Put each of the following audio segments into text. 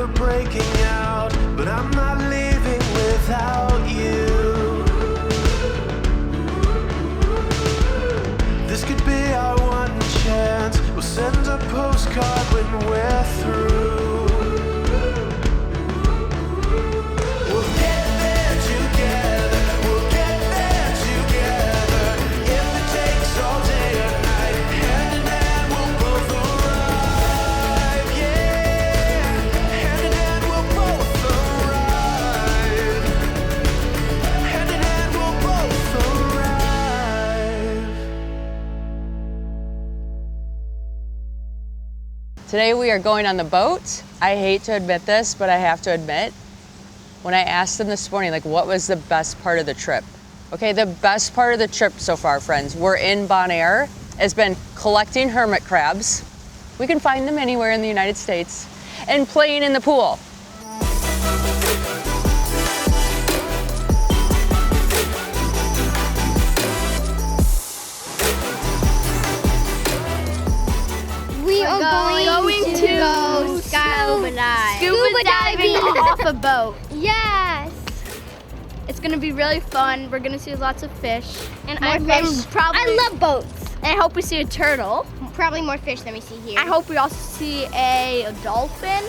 we're breaking out, but I'm not leaving without you. This could be our one chance. We'll send a postcard when we're through. We'll get there together. We'll get there together. If it takes all day or night, hand in hand we'll both arrive. Yeah, hand in hand we'll both arrive. Hand in hand we'll both arrive. Today we are going on the boat. I hate to admit this, but I have to admit, when I asked them this morning, like, what was the best part of the trip? Okay, the best part of the trip so far, friends, we're in Bonaire, has been collecting hermit crabs. We can find them anywhere in the United States, and playing in the pool. We are going to go scuba diving off a boat. Yes. It's gonna be really fun. We're gonna see lots of fish. And I love boats. And I hope we see a turtle. Probably more fish than we see here. I hope we also see a dolphin.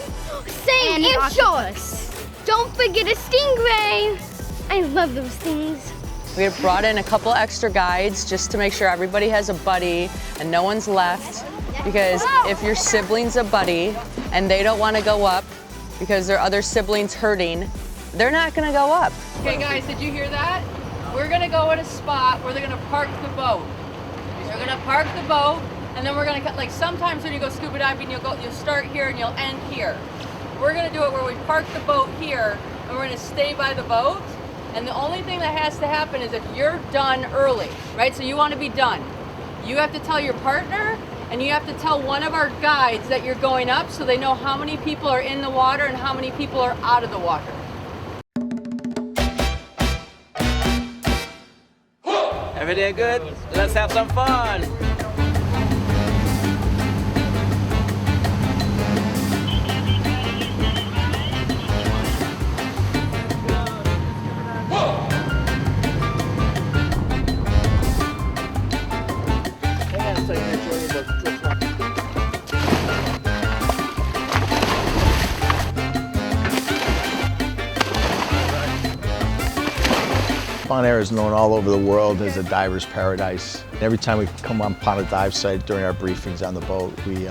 Same, and sharks. Don't forget a stingray. I love those things. We have brought in a couple extra guides just to make sure everybody has a buddy and no one's left. Because if your sibling's a buddy and they don't want to go up because their other sibling's hurting, they're not going to go up. Okay guys, did you hear that? We're going to go at a spot where they're going to park the boat. We're going to park the boat, and then we're going to, like, sometimes when you go scuba diving, you'll start here and you'll end here. We're going to do it where we park the boat here and we're going to stay by the boat. And the only thing that has to happen is if you're done early, right? So you want to be done. You have to tell your partner, and you have to tell one of our guides that you're going up so they know how many people are in the water and how many people are out of the water. Everything good? Let's have some fun. Bonaire is known all over the world as a diver's paradise. Every time we come upon a dive site during our briefings on the boat, we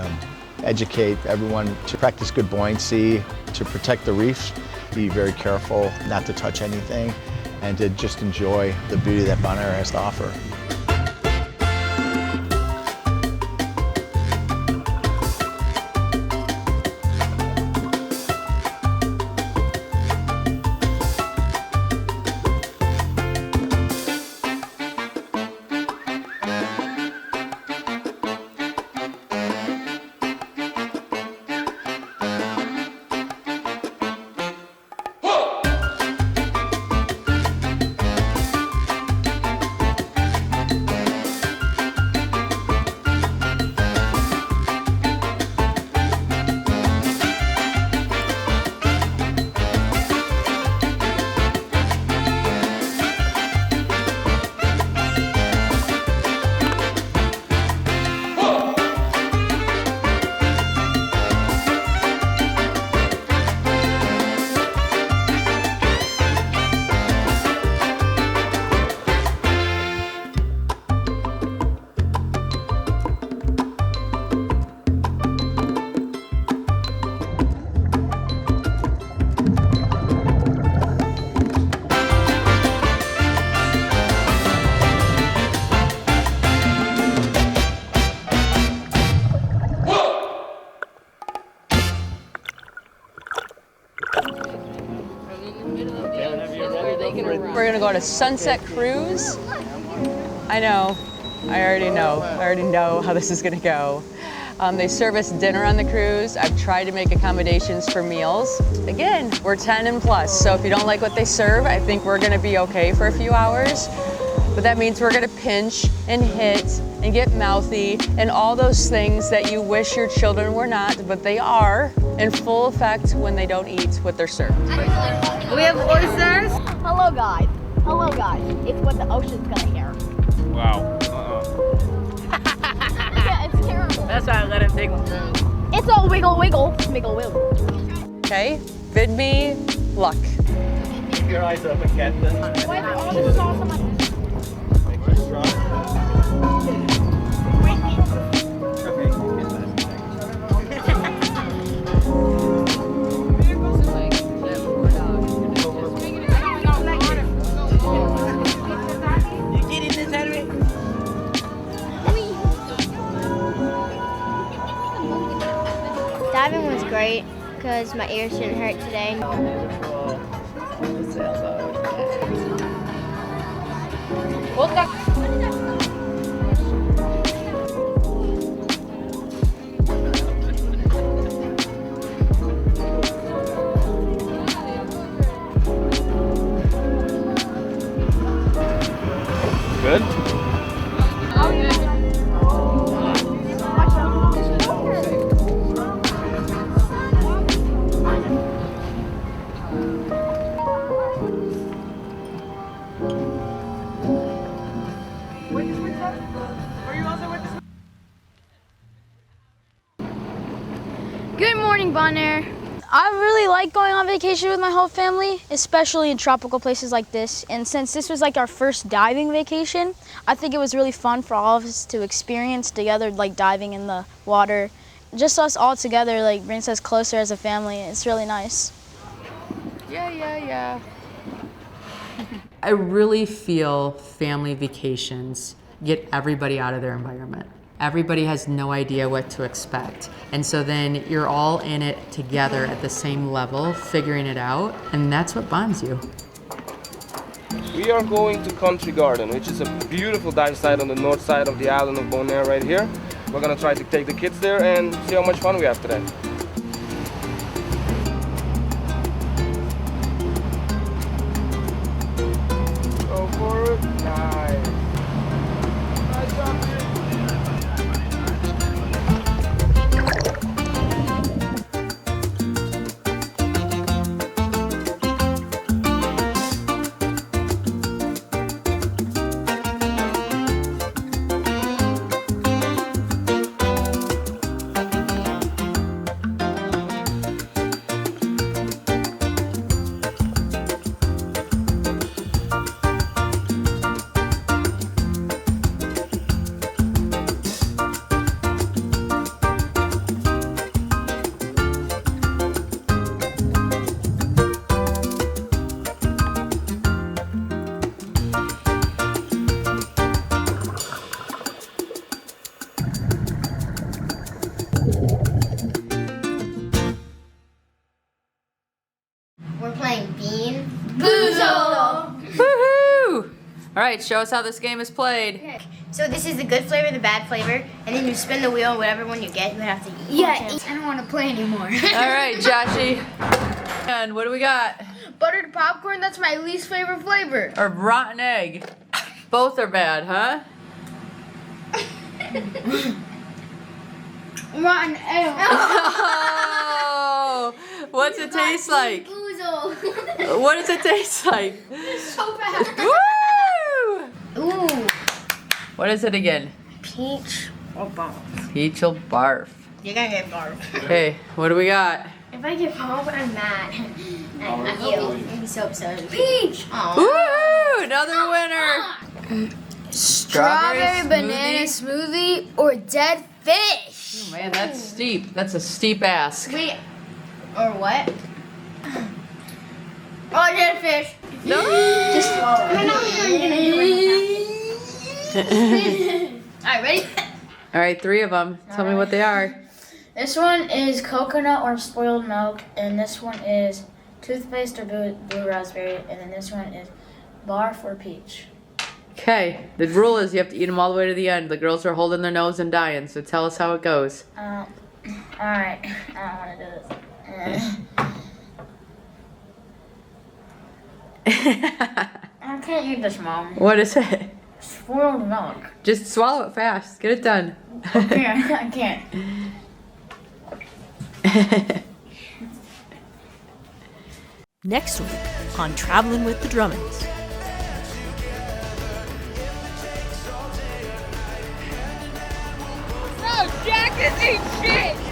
educate everyone to practice good buoyancy, to protect the reefs, be very careful not to touch anything, and to just enjoy the beauty that Bonaire has to offer. We're gonna go on a sunset cruise. I know, I already know how this is gonna go. They serve us dinner on the cruise. I've tried to make accommodations for meals. Again, we're 10 and plus, so if you don't like what they serve, I think we're gonna be okay for a few hours. but that means we're gonna pinch and hit and get mouthy and all those things that you wish your children were not, but they are in full effect when they don't eat what they're served. We have oysters. Hello guys. Hello guys. It's what the ocean's gonna hear. Wow. Yeah, it's terrible. That's why I let him take one. It's a wiggle, wiggle, wiggle, wiggle. Okay, bid me luck. Keep your eyes open, Captain. Why are all the sauce on my Diving was great because my ears didn't hurt today. Good? Good morning, Bonaire. I really like going on vacation with my whole family, especially in tropical places like this. And since this was like our first diving vacation, I think it was really fun for all of us to experience together, like diving in the water. Just us all together, like brings us closer as a family. It's really nice. Yeah. I really feel family vacations get everybody out of their environment. Everybody has no idea what to expect. And so then you're all in it together at the same level, figuring it out, and that's what bonds you. We are going to Country Garden, which is a beautiful dive site on the north side of the island of Bonaire right here. We're gonna try to take the kids there and see how much fun we have today. Go for it. Nice. Nice job, kid. We're playing BeanBoozled. Woohoo! All right, show us how this game is played. So this is the good flavor, the bad flavor, and then you spin the wheel, whatever one you get, you have to eat. Yeah, I don't want to play anymore. All right, Joshy. And what do we got? Buttered popcorn, that's my least favorite flavor. Or rotten egg. Both are bad, huh? Rotten egg. Oh, what's it taste like? What does it taste like? So bad. Woo! Ooh. What is it again? Peach or barf? Peach or barf. You're gonna get barf. Okay, what do we got? If I get barf, I'm mad. At you. You'd be so upset. Peach! Aww. Woo! Another winner. Strawberry banana smoothie or dead fish? Oh, man, that's steep. That's a steep ask. Wait, or what? Oh, dead fish. No. Just swallow. I'm not gonna do it. Alright, ready? All right, 3 of them. Tell me what they are. This one is coconut or spoiled milk, and this one is toothpaste or blue raspberry, and then this one is barf or peach. Okay, the rule is you have to eat them all the way to the end. The girls are holding their nose and dying, so tell us how it goes. Alright, I don't want to do this. I can't eat this, Mom. What is it? spoiled milk. Just swallow it fast. Get it done. Okay, I can't. Next week on Traveling with the Drummonds. Jack is a shit!